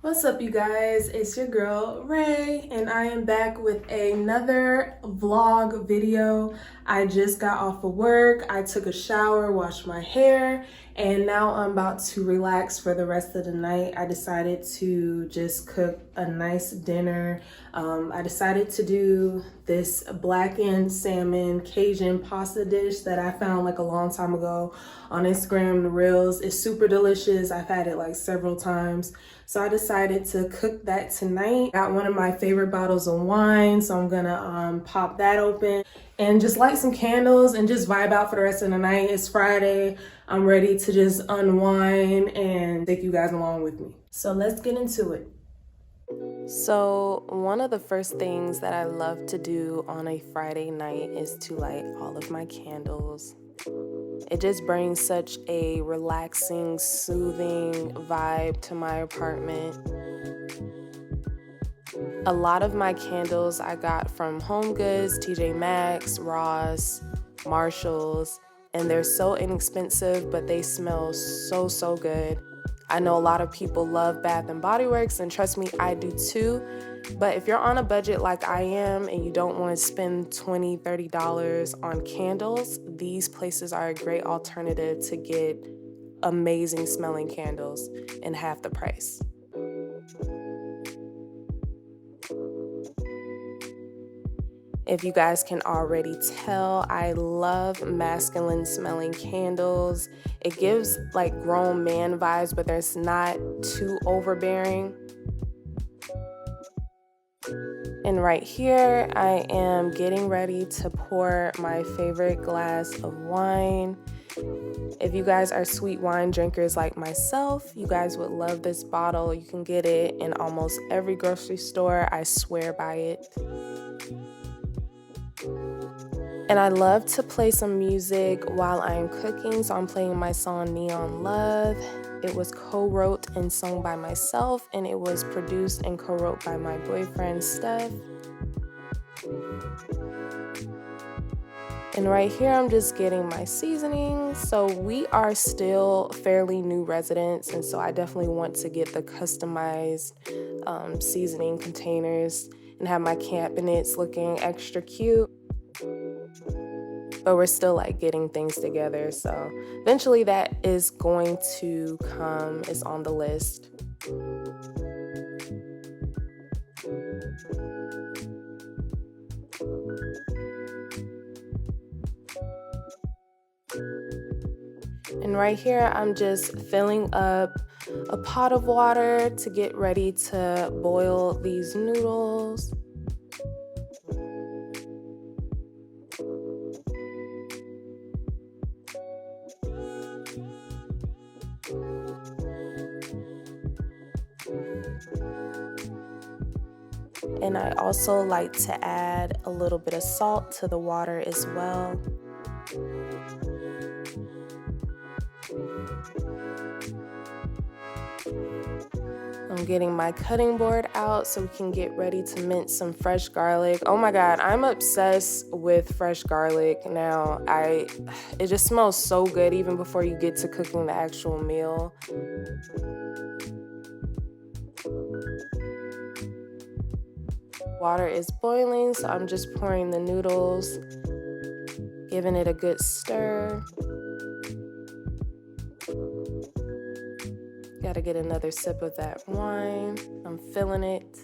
What's up, you guys? It's your girl Ray, and I am back with another vlog video. I just got off of work. I took a shower, washed my hair, and now I'm about to relax for the rest of the night. I decided to just cook a nice dinner. I decided to do this blackened salmon Cajun pasta dish that I found like a long time ago on Instagram, the Reels. It's super delicious. I've had it like several times. So I decided to cook that tonight. Got one of my favorite bottles of wine, so I'm gonna pop that open and just light some candles and just vibe out for the rest of the night. It's Friday. I'm ready to just unwind and take you guys along with me. So let's get into it. So one of the first things that I love to do on a Friday night is to light all of my candles. It just brings such a relaxing, soothing vibe to my apartment. A lot of my candles I got from HomeGoods, TJ Maxx, Ross, Marshalls, and they're so inexpensive, but they smell so good. I know a lot of people love Bath & Body Works, and trust me, I do too. But if you're on a budget like I am and you don't want to spend $20, $30 on candles, these places are a great alternative to get amazing smelling candles in half the price. If you guys can already tell, I love masculine smelling candles. It gives like grown man vibes, but it's not too overbearing. And right here, I am getting ready to pour my favorite glass of wine. If you guys are sweet wine drinkers like myself, you guys would love this bottle. You can get it in almost every grocery store. I swear by it. And I love to play some music while I'm cooking, so I'm playing my song Neon Love. It was co-wrote and sung by myself, and it was produced and co-wrote by my boyfriend, Steph. And right here, I'm just getting my seasonings. So we are still fairly new residents, and so I definitely want to get the customized seasoning containers and have my cabinets looking extra cute. But we're still like getting things together, so eventually that is going to come. It's on the list. And right here, I'm just filling up a pot of water to get ready to boil these noodles. And I also like to add a little bit of salt to the water as well. I'm getting my cutting board out so we can get ready to mince some fresh garlic. Oh my God, I'm obsessed with fresh garlic now. It just smells so good even before you get to cooking the actual meal. Water is boiling, so I'm just pouring the noodles, giving it a good stir. Gotta get another sip of that wine. I'm feeling it.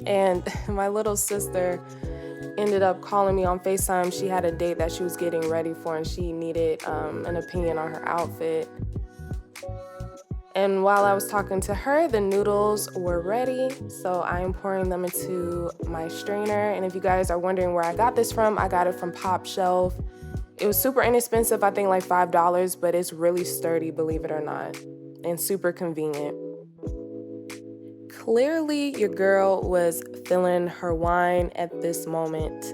And my little sister ended up calling me on FaceTime. She had a date that she was getting ready for, and she needed an opinion on her outfit. And while I was talking to her, the noodles were ready, so I am pouring them into my strainer. And if you guys are wondering where I got this from, I got it from Pop Shelf. It was super inexpensive, I think like $5, but it's really sturdy, believe it or not, and super convenient. Clearly, your girl was feeling her wine at this moment.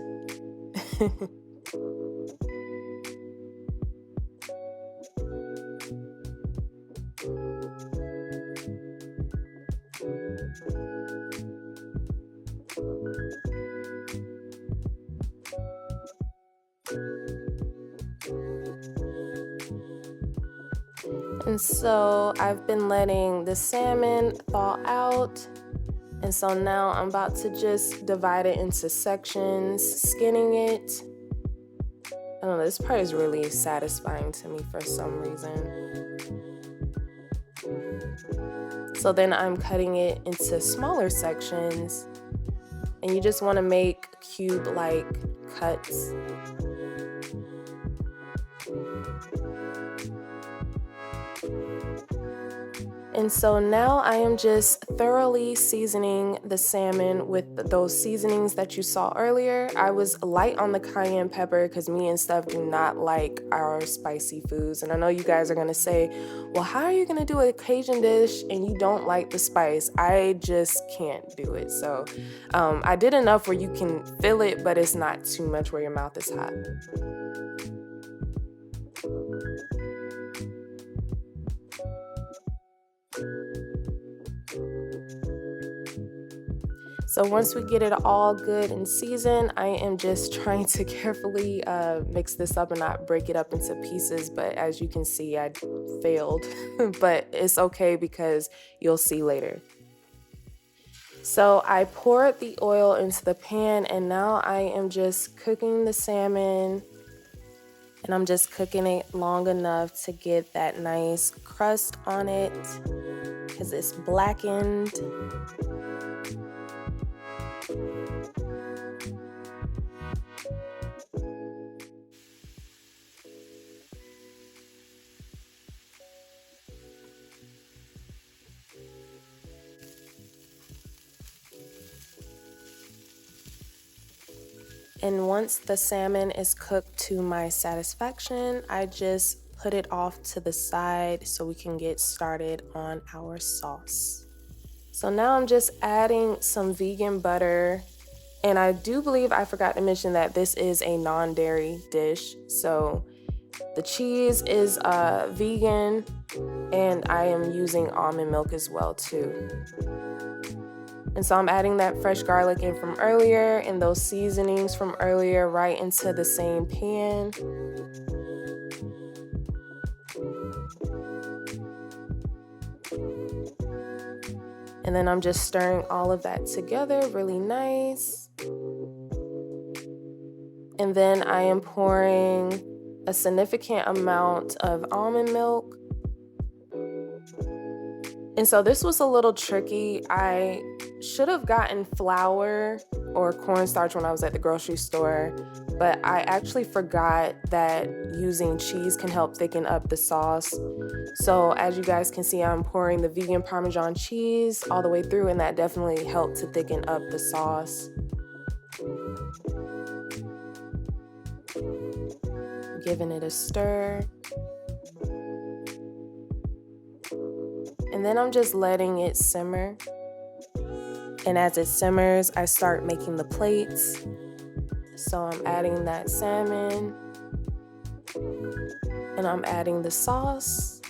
And so I've been letting the salmon thaw out. And so now I'm about to just divide it into sections, skinning it. I don't know, this part is really satisfying to me for some reason. So then I'm cutting it into smaller sections, and you just want to make cube-like cuts. And so now I am just thoroughly seasoning the salmon with those seasonings that you saw earlier. I was light on the cayenne pepper because me and Steph do not like our spicy foods. And I know you guys are going to say, well, how are you going to do a Cajun dish and you don't like the spice? I just can't do it. So I did enough where you can feel it, but it's not too much where your mouth is hot. So once we get it all good and seasoned, I am just trying to carefully mix this up and not break it up into pieces. But as you can see, I failed, but it's okay because you'll see later. So I poured the oil into the pan, and now I am just cooking the salmon, and I'm just cooking it long enough to get that nice crust on it because it's blackened. And once the salmon is cooked to my satisfaction, I just put it off to the side so we can get started on our sauce. So now I'm just adding some vegan butter. And I do believe I forgot to mention that this is a non-dairy dish. So the cheese is vegan, and I am using almond milk as well too. And so I'm adding that fresh garlic in from earlier and those seasonings from earlier right into the same pan. And then I'm just stirring all of that together really nice. And then I am pouring a significant amount of almond milk. And so this was a little tricky. I should have gotten flour or cornstarch when I was at the grocery store, but I actually forgot that using cheese can help thicken up the sauce. So as you guys can see, I'm pouring the vegan Parmesan cheese all the way through, and that definitely helped to thicken up the sauce. Giving it a stir. And then I'm just letting it simmer. And as it simmers, I start making the plates. So I'm adding that salmon, and I'm adding the sauce.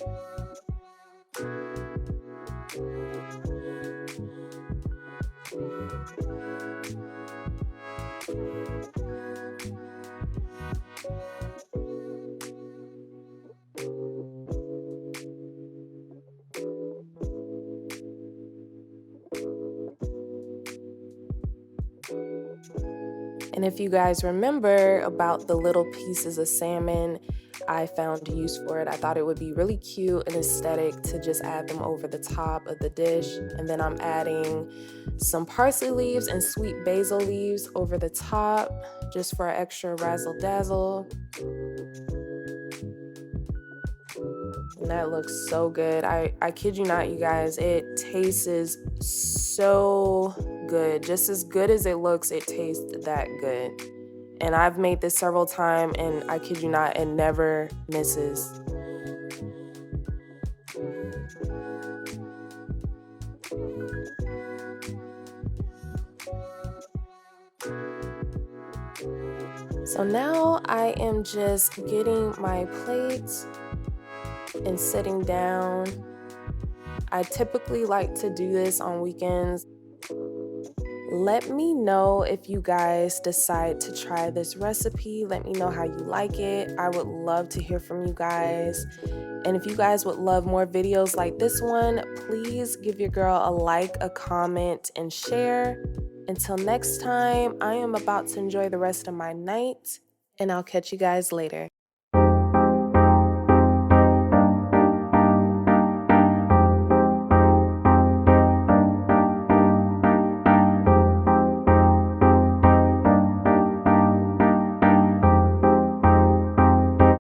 And if you guys remember about the little pieces of salmon I found use for it, I thought it would be really cute and aesthetic to just add them over the top of the dish. And then I'm adding some parsley leaves and sweet basil leaves over the top just for extra razzle dazzle. And that looks so good. I kid you not, you guys, it tastes so good. Just as good as it looks, it tastes that good. And I've made this several times, and I kid you not, it never misses. So now I am just getting my plates and sitting down. I typically like to do this on weekends. Let me know if you guys decide to try this recipe. Let me know how you like it. I would love to hear from you guys. And if you guys would love more videos like this one, please give your girl a like, a comment, and share. Until next time, I am about to enjoy the rest of my night, and I'll catch you guys later.